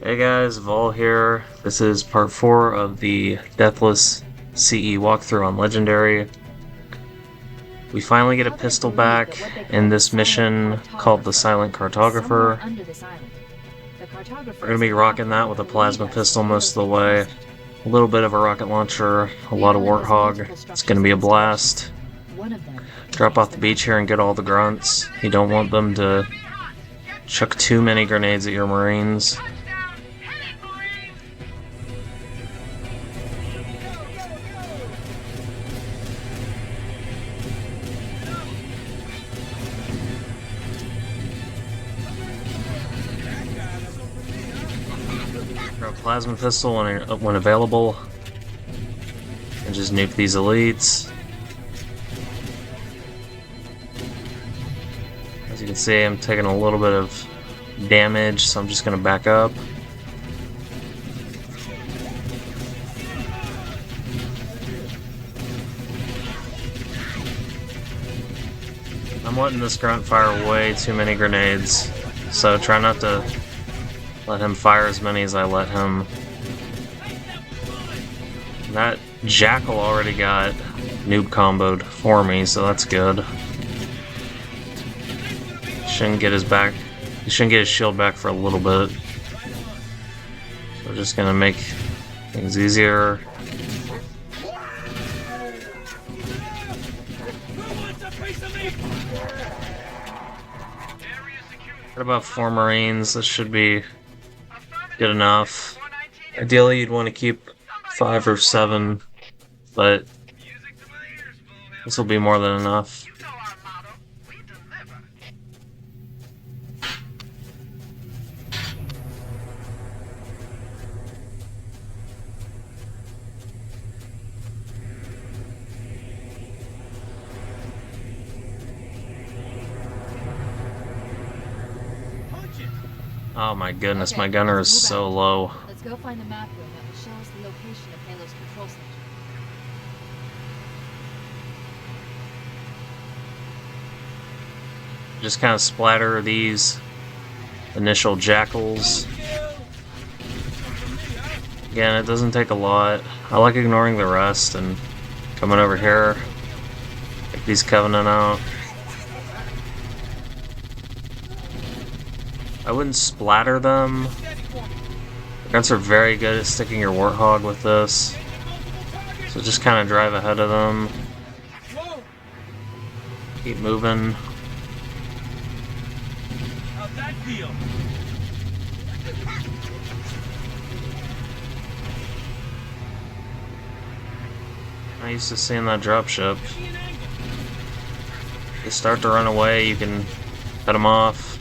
Hey guys, Vol here. This is part 4 of the Deathless CE walkthrough on Legendary. We finally get a pistol back in this mission called the Silent Cartographer. We're going to be rocking that with a plasma pistol most of the way. A little bit of a rocket launcher, a lot of Warthog. It's going to be a blast. Drop off the beach here and get all the grunts. You don't want them to chuck too many grenades at your Marines. Grab a plasma pistol when available, and just nuke these elites. As you can see, I'm taking a little bit of damage, so I'm just going to back up. I'm letting this grunt fire way too many grenades, so try not to let him fire as many as I let him. That Jackal already got noob comboed for me, so that's good. Shouldn't get his back. He shouldn't get his shield back for a little bit. So we're just gonna make things easier. Got about 4 Marines. This should be good enough. Ideally, you'd want to keep 5 or 7, but this will be more than enough. Oh my goodness, Okay, my gunner is move so out. low. Let's go find the map room that will show us the location of Halo's control center. Just kind of splatter these initial jackals. Again, it doesn't take a lot. I like ignoring the rest and coming over here. Take these Covenant out. I wouldn't splatter them. The guns are very good at sticking your Warthog with this. So just kind of drive ahead of them. Keep moving. How's that feel? I used to seeing that dropship. They start to run away, you can cut them off.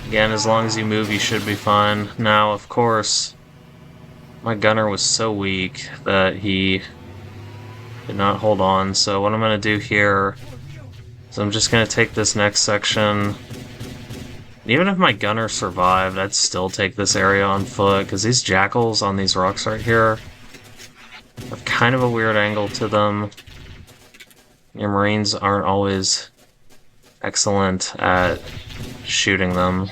Again, as long as you move, you should be fine. Now, of course, my gunner was so weak that he did not hold on. So what I'm going to do here is I'm just going to take this next section. Even if my gunner survived, I'd still take this area on foot, because these jackals on these rocks right here have kind of a weird angle to them. Your Marines aren't always excellent at shooting them.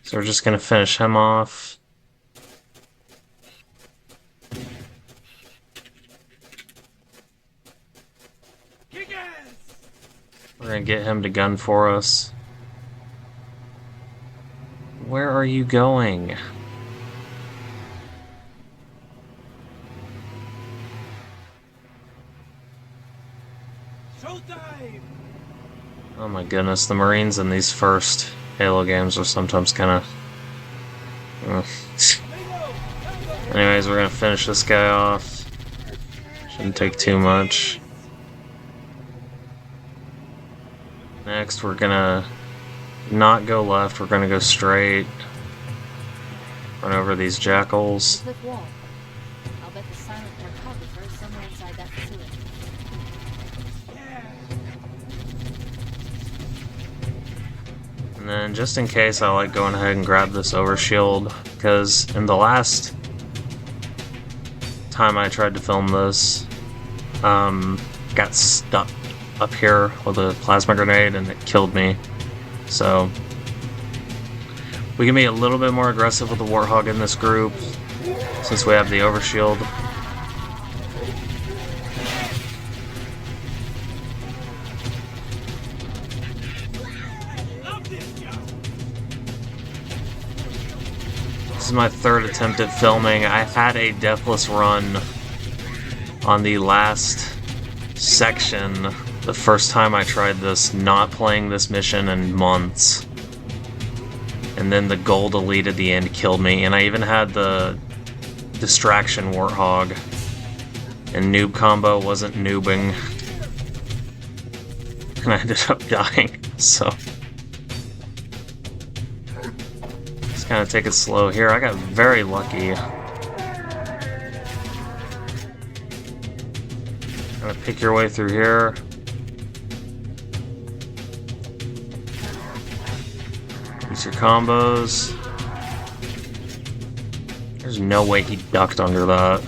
So we're just going to finish him off. We're going to get him to gun for us. Where are you going? Showtime! Oh my goodness, the Marines in these first Halo games are sometimes kind of... Anyways, we're gonna finish this guy off. Shouldn't take too much. Next, we're gonna not go left, we're gonna go straight. Run over these jackals. Cliff wall. I'll bet the silent cartographer is somewhere inside that facility. And then, just in case, I like going ahead and grab this overshield, because in the last time I tried to film this, got stuck up here with a plasma grenade and it killed me. So we can be a little bit more aggressive with the Warthog in this group since we have the overshield. This is my third attempt at filming. I had a Deathless run on the last section the first time I tried this, not playing this mission in months. And then the gold elite at the end killed me, and I even had the distraction Warthog. And noob combo wasn't noobing. And I ended up dying, so... Just kind of take it slow here. I got very lucky. Kind of pick your way through here. Use your combos. There's no way he ducked under that.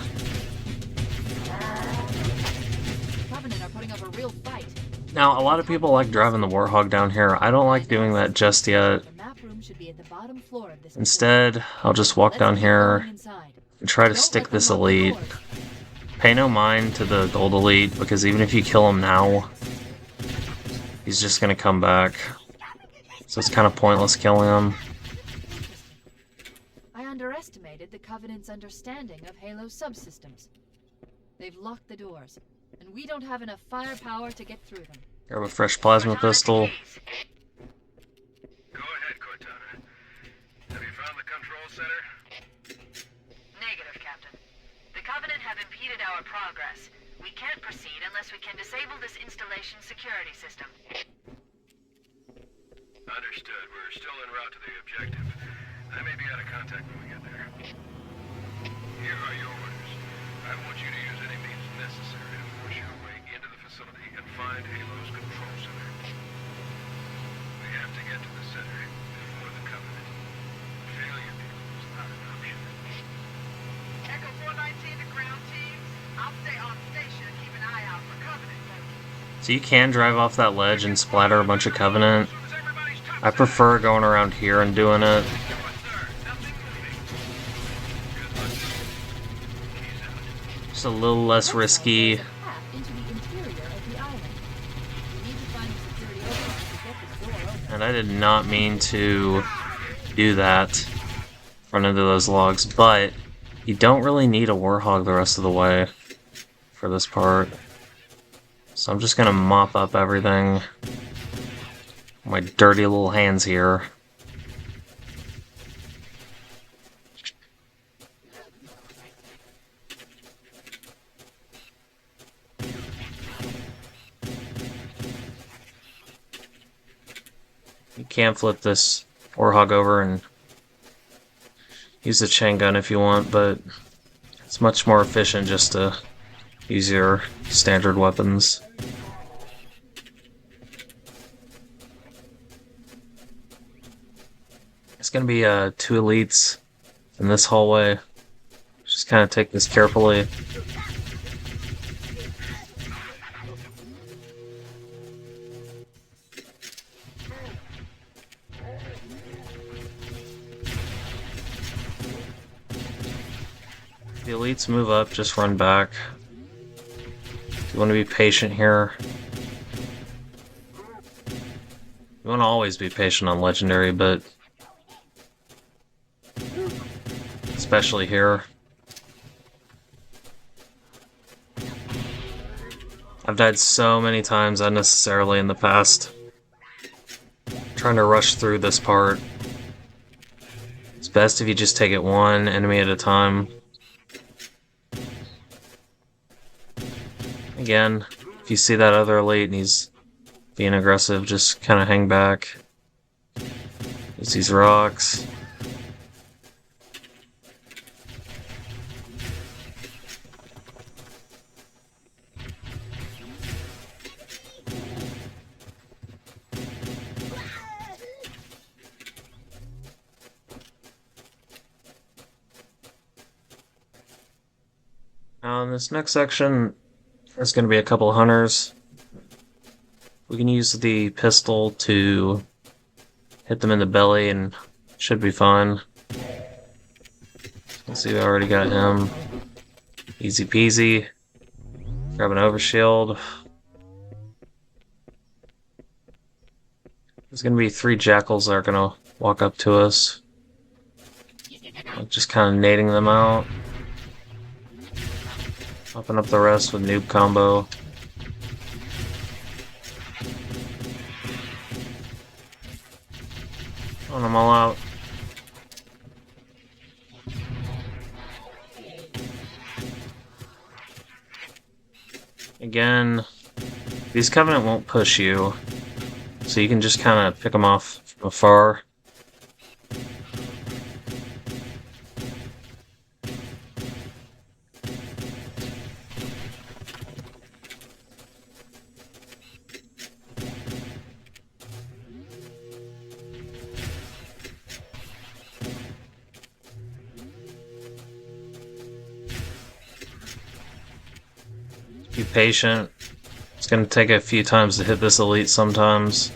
Covenant are putting up a real fight. Now, a lot of people like driving the Warthog down here. I don't like doing that just yet. The map room should be at the bottom floor of this. Instead, I'll just walk down here and try to stick this elite. Pay no mind to the gold elite, because even if you kill him now, he's just gonna come back. So it's kind of pointless killing him. I underestimated the Covenant's understanding of Halo subsystems. They've locked the doors, and we don't have enough firepower to get through them. Grab a fresh plasma pistol. Go ahead, Cortana. Have you found the control center? Negative, Captain. The Covenant have impeded our progress. We can't proceed unless we can disable this installation's security system. Understood. We're still en route to the objective. I may be out of contact when we get there. Here are your orders. I want you to use any means necessary to force your way into the facility and find Halo's control center. We have to get to the center before the Covenant. Failure is not an option. Echo 419 to ground teams. I'll stay on station and keep an eye out for Covenant. So you can drive off that ledge and splatter a bunch of Covenant. I prefer going around here and doing it. Just a little less risky. Path into the interior of the island. We need to find a security opening to get this door open. And I did not mean to do that. Run into those logs, but you don't really need a Warthog the rest of the way for this part. So I'm just gonna mop up everything. My dirty little hands here. You can flip this Warthog over and use the chain gun if you want, but it's much more efficient just to use your standard weapons. It's gonna be 2 elites in this hallway. Just kind of take this carefully. The elites move up, just run back. You want to be patient here. You want to always be patient on Legendary, but especially here. I've died so many times unnecessarily in the past. Trying to rush through this part. It's best if you just take it one enemy at a time. Again, if you see that other elite and he's being aggressive, just kind of hang back. Use these rocks. Now in this next section, there's going to be a couple of hunters. We can use the pistol to hit them in the belly and should be fine. Let's see, we already got him. Easy peasy. Grab an overshield. There's gonna be 3 jackals that are gonna walk up to us. Just kind of nading them out. Popping up the rest with noob combo. On them all out. Again, these Covenant won't push you, so you can just kind of pick them off from afar. Be patient. It's going to take a few times to hit this elite sometimes.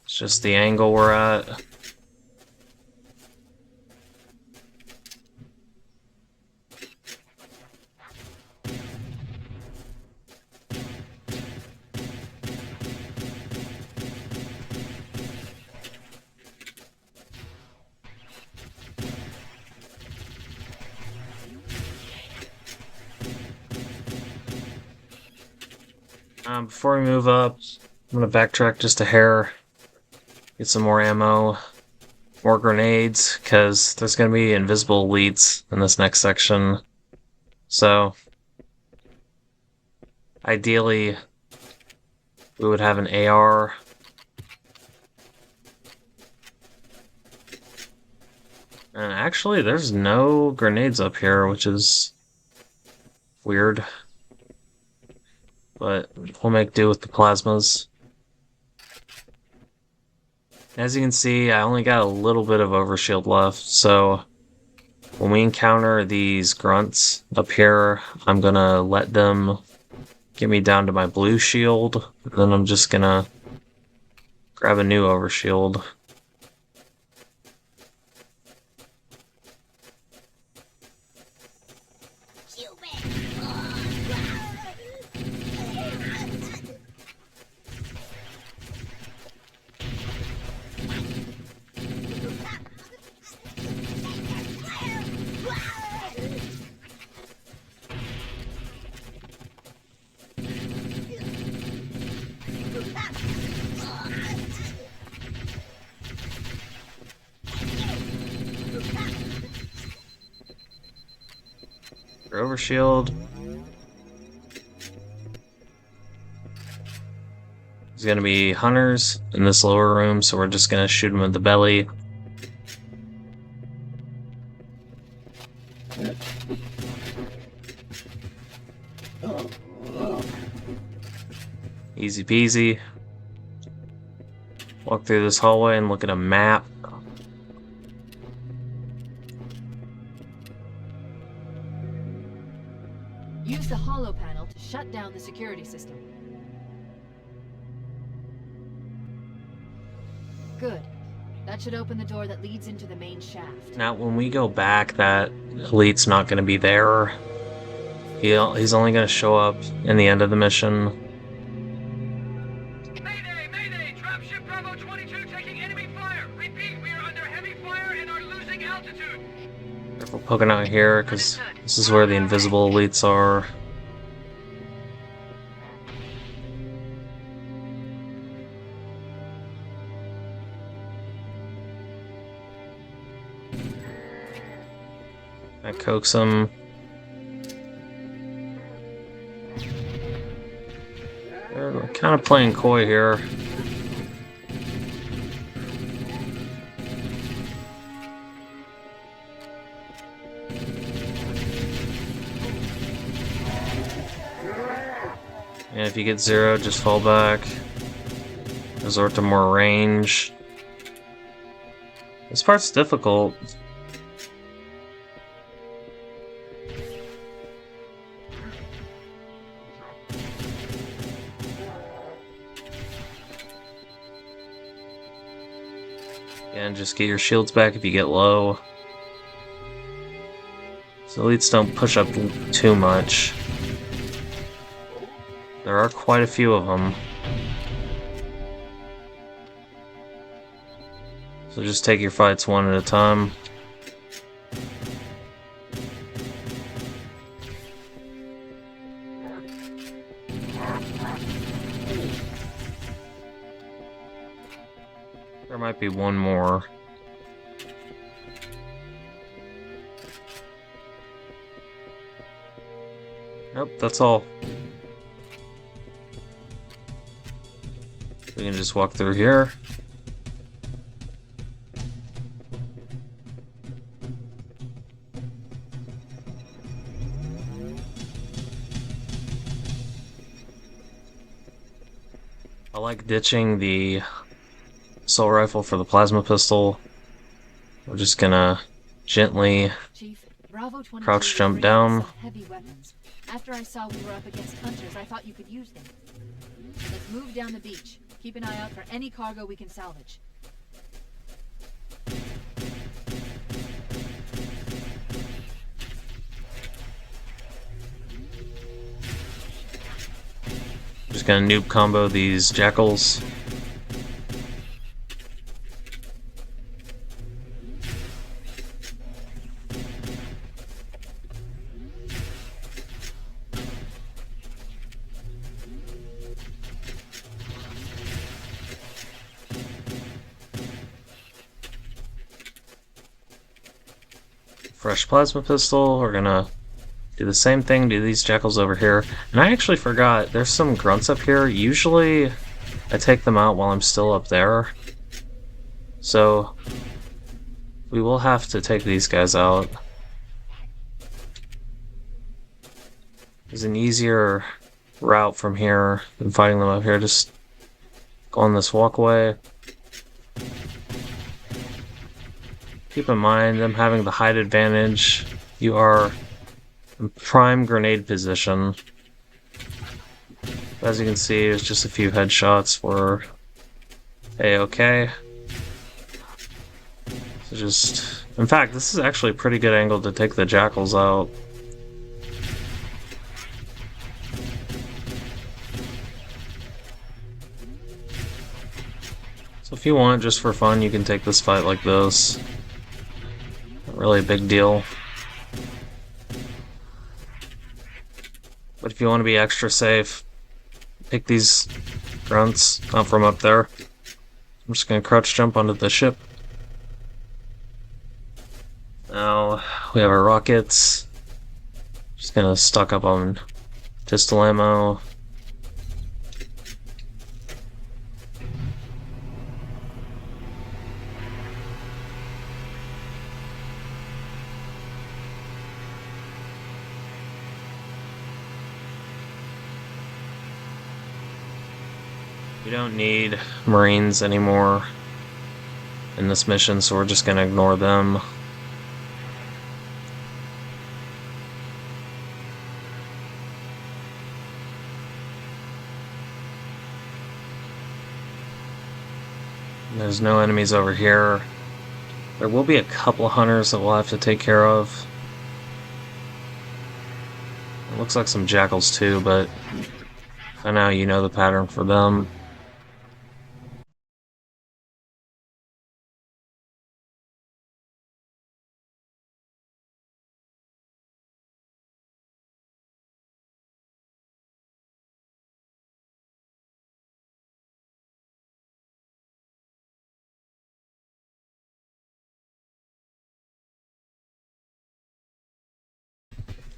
It's just the angle we're at. Before we move up, I'm going to backtrack just a hair, get some more ammo, more grenades, because there's going to be invisible elites in this next section. So, ideally, we would have an AR. And actually, there's no grenades up here, which is weird. But we'll make do with the plasmas. As you can see, I only got a little bit of overshield left, so when we encounter these grunts up here, I'm gonna let them get me down to my blue shield, then I'm just gonna grab a new overshield. Overshield. There's gonna be hunters in this lower room, so we're just gonna shoot them in the belly. Easy peasy. Walk through this hallway and look at a map. Use the holo panel to shut down the security system. Good. That should open the door that leads into the main shaft. Now, when we go back, that elite's not going to be there. He's only going to show up in the end of the mission. Mayday! Mayday! Dropship Bravo 22 taking enemy fire! Repeat, we are under heavy fire and are losing altitude! Careful poking out here, because this is where the invisible elites are. I coax him. They're kind of playing coy here. And if you get 0, just fall back. Resort to more range. This part's difficult. Again, just get your shields back if you get low. So elites don't push up too much. There are quite a few of them. So just take your fights one at a time. There might be one more. Nope, that's all. We can just walk through here. I like ditching the assault rifle for the plasma pistol. We're just gonna gently Chief, Bravo 22 crouch jump bringing down. some heavy weapons. After I saw we were up against hunters, I thought you could use them. Let's move down the beach. Keep an eye out for any cargo we can salvage. Just gonna noob combo these jackals. Fresh plasma pistol. We're gonna do the same thing to these jackals over here. And I actually forgot, there's some grunts up here. Usually I take them out while I'm still up there. So we will have to take these guys out. There's an easier route from here than fighting them up here. Just go on this walkway. Keep in mind, them having the height advantage, you are in prime grenade position. As you can see, there's just a few headshots for A-OK. So just... In fact, this is actually a pretty good angle to take the jackals out. So if you want, just for fun, you can take this fight like this. Not really a big deal. But if you want to be extra safe, pick these grunts out from up there. I'm just going to crouch jump onto the ship. Now we have our rockets. Just going to stock up on pistol ammo. We don't need Marines anymore in this mission, so we're just gonna ignore them. There's no enemies over here. There will be a couple hunters that we'll have to take care of. It looks like some jackals too, but I know you know the pattern for them.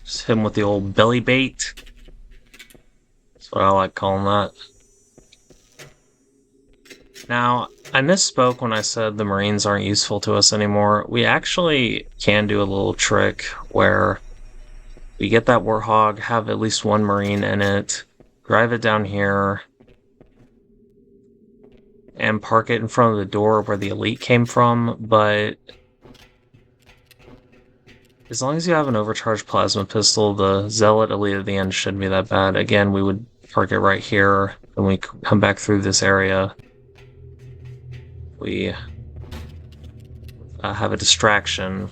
Just hit him with the old belly bait. That's what I like calling that. Now, I misspoke when I said the Marines aren't useful to us anymore. We actually can do a little trick where we get that Warthog, have at least one Marine in it, drive it down here, and park it in front of the door where the elite came from, but as long as you have an overcharged plasma pistol, the Zealot elite at the end shouldn't be that bad. Again, we would park it right here, and we come back through this area. We have a distraction.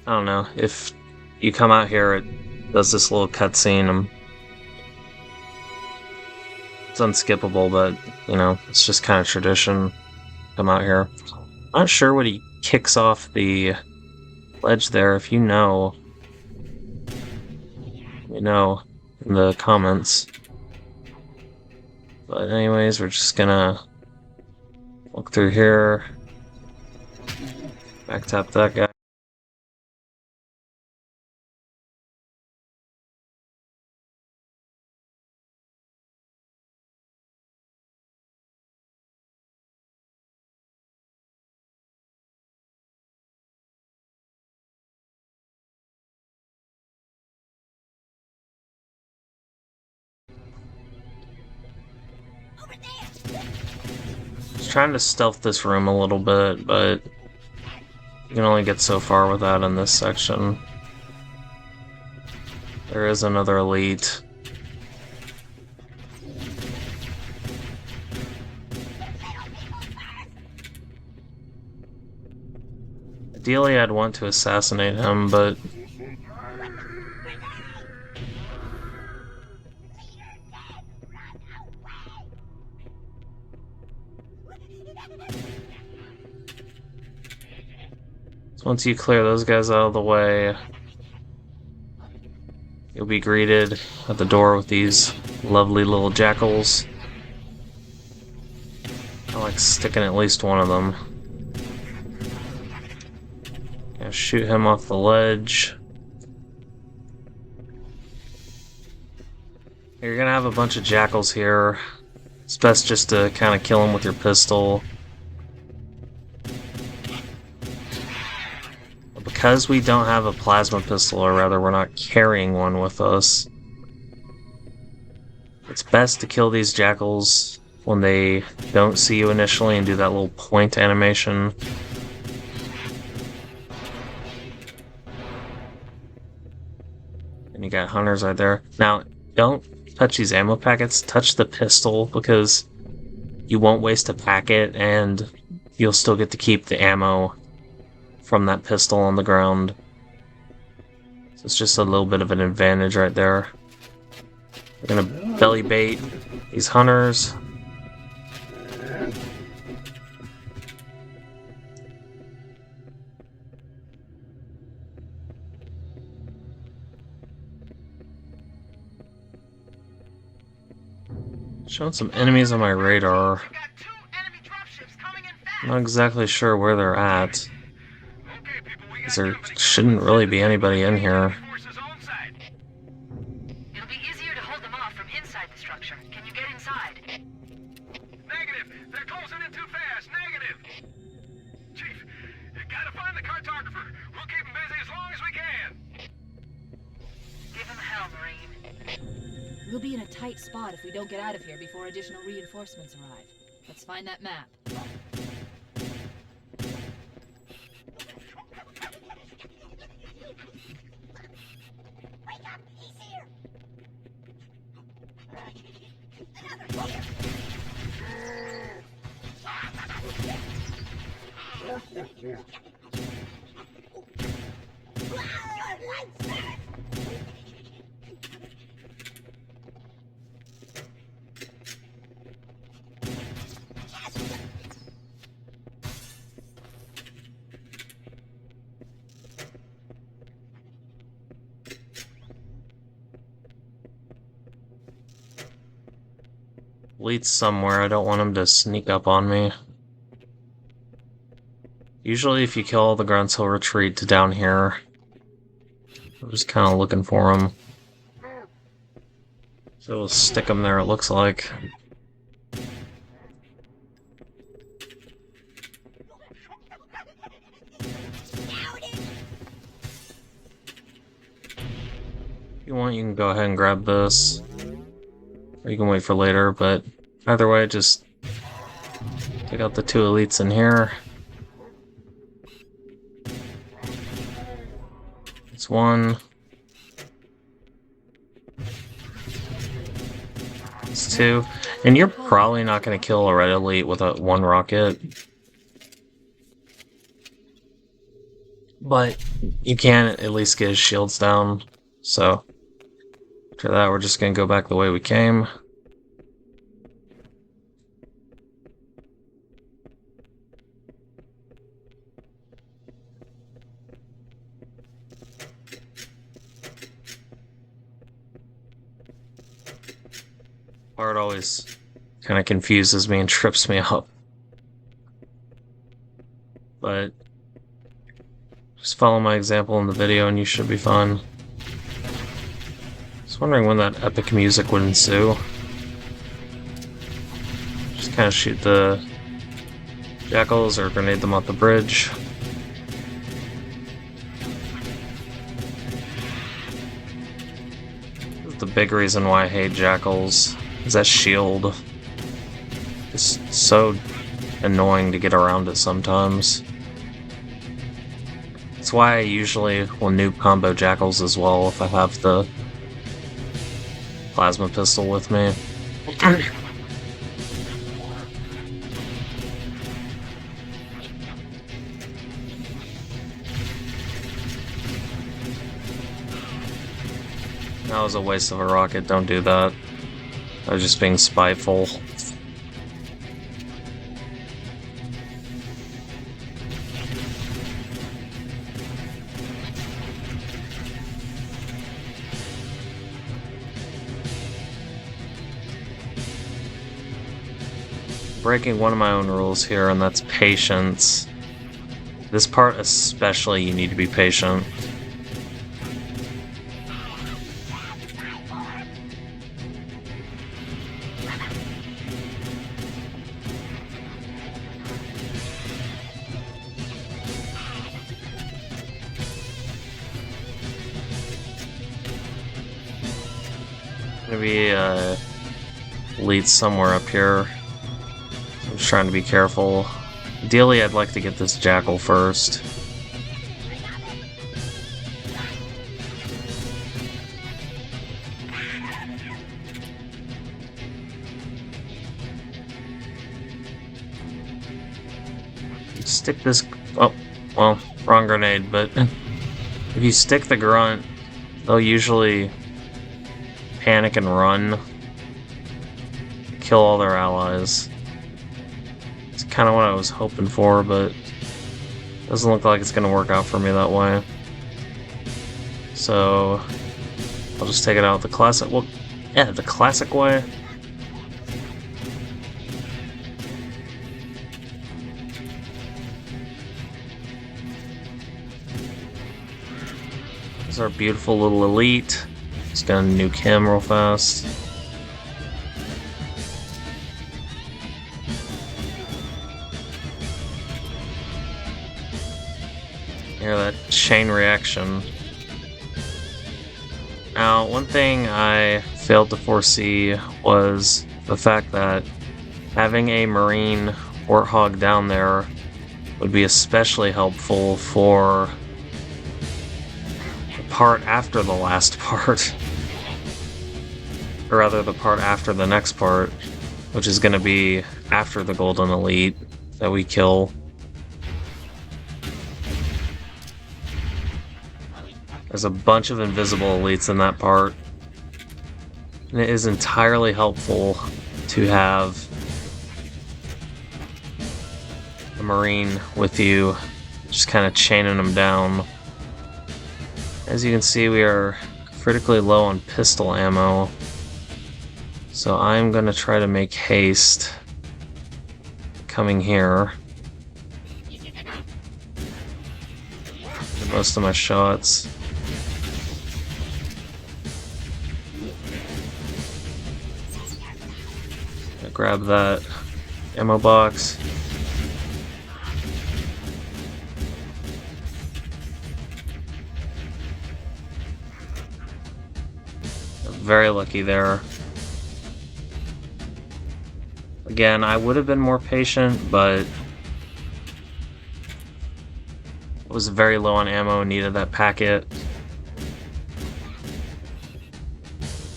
I don't know, if you come out here, it does this little cutscene. It's unskippable, but, you know, it's just kind of tradition. Come out here. I'm not sure what he kicks off the ledge there. If you know, in the comments. But anyways, we're just gonna look through here. Back tap that guy. Just trying to stealth this room a little bit, but you can only get so far with that in this section. There is another elite. Ideally, I'd want to assassinate him, but once you clear those guys out of the way, you'll be greeted at the door with these lovely little jackals. I like sticking at least one of them. Gonna shoot him off the ledge. You're gonna have a bunch of jackals here. It's best just to kind of kill them with your pistol. Because we don't have a plasma pistol, or rather we're not carrying one with us, it's best to kill these jackals when they don't see you initially and do that little point animation. And you got hunters right there. Now, don't touch these ammo packets, touch the pistol, because you won't waste a packet and you'll still get to keep the ammo from that pistol on the ground. So it's just a little bit of an advantage right there. We're gonna belly bait these hunters. Showing some enemies on my radar. Not exactly sure where they're at. There shouldn't really be anybody in here. It'll be easier to hold them off from inside the structure. Can you get inside? Negative! They're closing in too fast! Negative! Chief, you gotta find the Cartographer. We'll keep him busy as long as we can. Give him hell, Marine. We'll be in a tight spot if we don't get out of here before additional reinforcements arrive. Let's find that map. Leads somewhere. I don't want him to sneak up on me. Usually if you kill all the grunts, he'll retreat to down here. I'm just kind of looking for him. So we'll stick him there, it looks like. If you want, you can go ahead and grab this. Or you can wait for later, but either way, just take out the two elites in here. It's one. It's 2. And you're probably not going to kill a red elite with a 1 rocket. But you can at least get his shields down. So, after that, we're just going to go back the way we came. Part always kind of confuses me and trips me up. But just follow my example in the video and you should be fine. Just wondering when that epic music would ensue. Just kind of shoot the jackals or grenade them off the bridge. This is the big reason why I hate jackals. Is that shield is so annoying to get around it sometimes. That's why I usually will noob combo jackals as well if I have the plasma pistol with me. That was a waste of a rocket, don't do that. I was just being spiteful. Breaking one of my own rules here, and that's patience. This part especially, you need to be patient. Maybe lead somewhere up here. I'm just trying to be careful. Ideally, I'd like to get this jackal first. Stick this... Oh, well, wrong grenade, but if you stick the grunt, they'll usually panic and run. Kill all their allies. It's kind of what I was hoping for, but doesn't look like it's going to work out for me that way. So I'll just take it out the classic... Well, yeah, the classic way. This is our beautiful little elite. Just gonna nuke him real fast. Hear that chain reaction. Now, one thing I failed to foresee was the fact that having a Marine Warthog down there would be especially helpful for the part after the last part. Or rather, the part after the next part, which is going to be after the Golden Elite that we kill. There's a bunch of invisible elites in that part. And it is entirely helpful to have a Marine with you, just kind of chaining them down. As you can see, we are critically low on pistol ammo. So I'm going to try to make haste coming here. Get most of my shots. Grab that ammo box. Very lucky there. Again, I would have been more patient, but I was very low on ammo and needed that packet.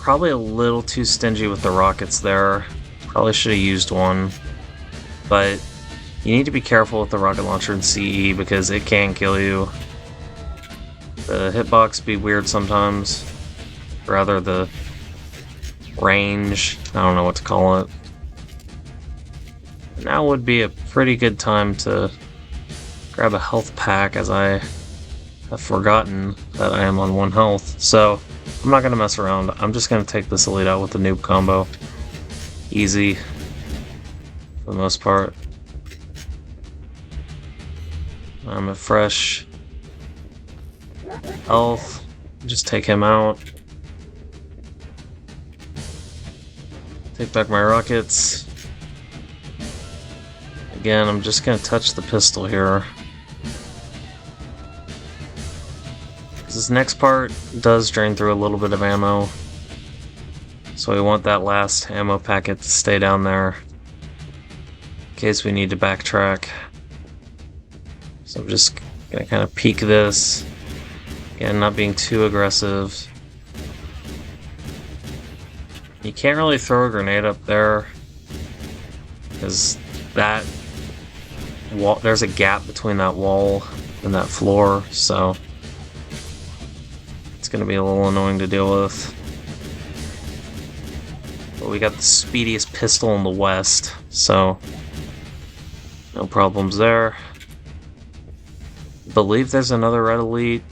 probably a little too stingy with the rockets there. Probably should have used one. But you need to be careful with the rocket launcher in CE because it can kill you. The hitbox be weird sometimes. Rather the range. I don't know what to call it. Now would be a pretty good time to grab a health pack, as I have forgotten that I am on 1 health. So I'm not going to mess around. I'm just going to take this elite out with the noob combo. Easy. For the most part. I'm at fresh health. Just take him out. Take back my rockets. Again, I'm just going to touch the pistol here. This next part does drain through a little bit of ammo. So we want that last ammo packet to stay down there. In case we need to backtrack. So I'm just going to kind of peek this. Again, not being too aggressive. You can't really throw a grenade up there. Because that wall, there's a gap between that wall and that floor, so it's gonna be a little annoying to deal with. But we got the speediest pistol in the West, so no problems there. Believe there's another red elite.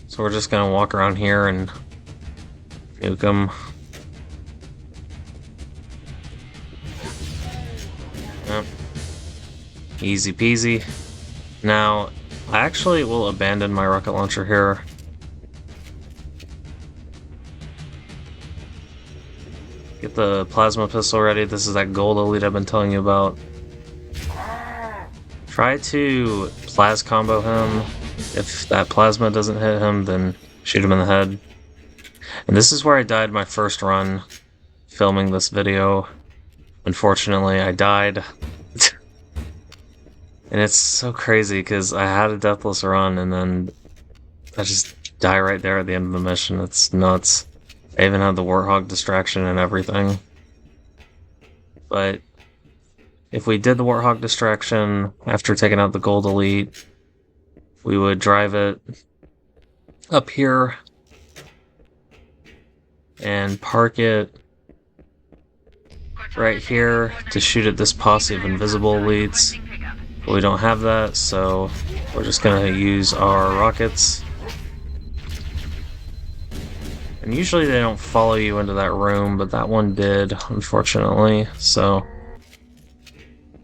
So we're just gonna walk around here and nuke them. Yep. Easy peasy. Now, I actually will abandon my rocket launcher here. Get the plasma pistol ready. This is that gold elite I've been telling you about. Try to plas combo him. If that plasma doesn't hit him, then shoot him in the head. And this is where I died my first run filming this video. Unfortunately, I died. And it's so crazy because I had a Deathless run and then I just die right there at the end of the mission. It's nuts. I even had the Warthog distraction and everything. But if we did the Warthog distraction after taking out the gold elite, we would drive it up here and park it right here to shoot at this posse of invisible elites. But we don't have that, so we're just gonna use our rockets. And usually they don't follow you into that room, but that one did, unfortunately. So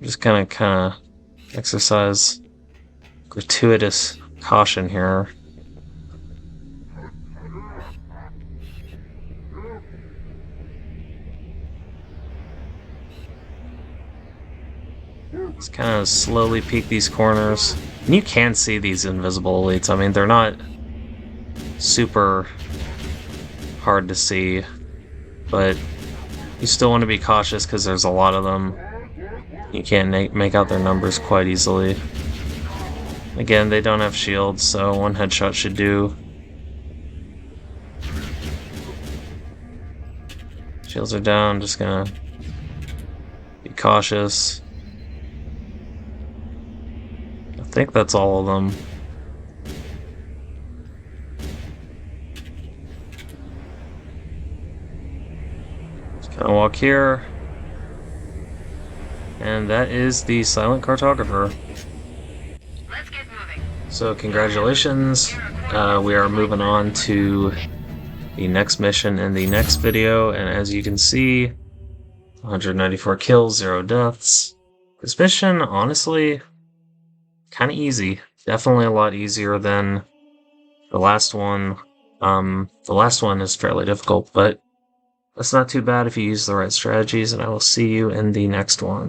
just gonna kind of exercise gratuitous caution here. Just kind of slowly peek these corners. And you can see these invisible elites. I mean, they're not super hard to see, but you still want to be cautious because there's a lot of them. You can't make out their numbers quite easily. Again, they don't have shields, so one headshot should do. Shields are down, just gonna be cautious. I think that's all of them. Just kind of walk here. And that is the silent cartographer. Let's get moving. So congratulations, we are moving on to the next mission in the next video, and as you can see, 194 kills, 0 deaths. This mission, honestly, kind of easy. Definitely a lot easier than the last one. The last one is fairly difficult, but that's not too bad if you use the right strategies, and I will see you in the next one.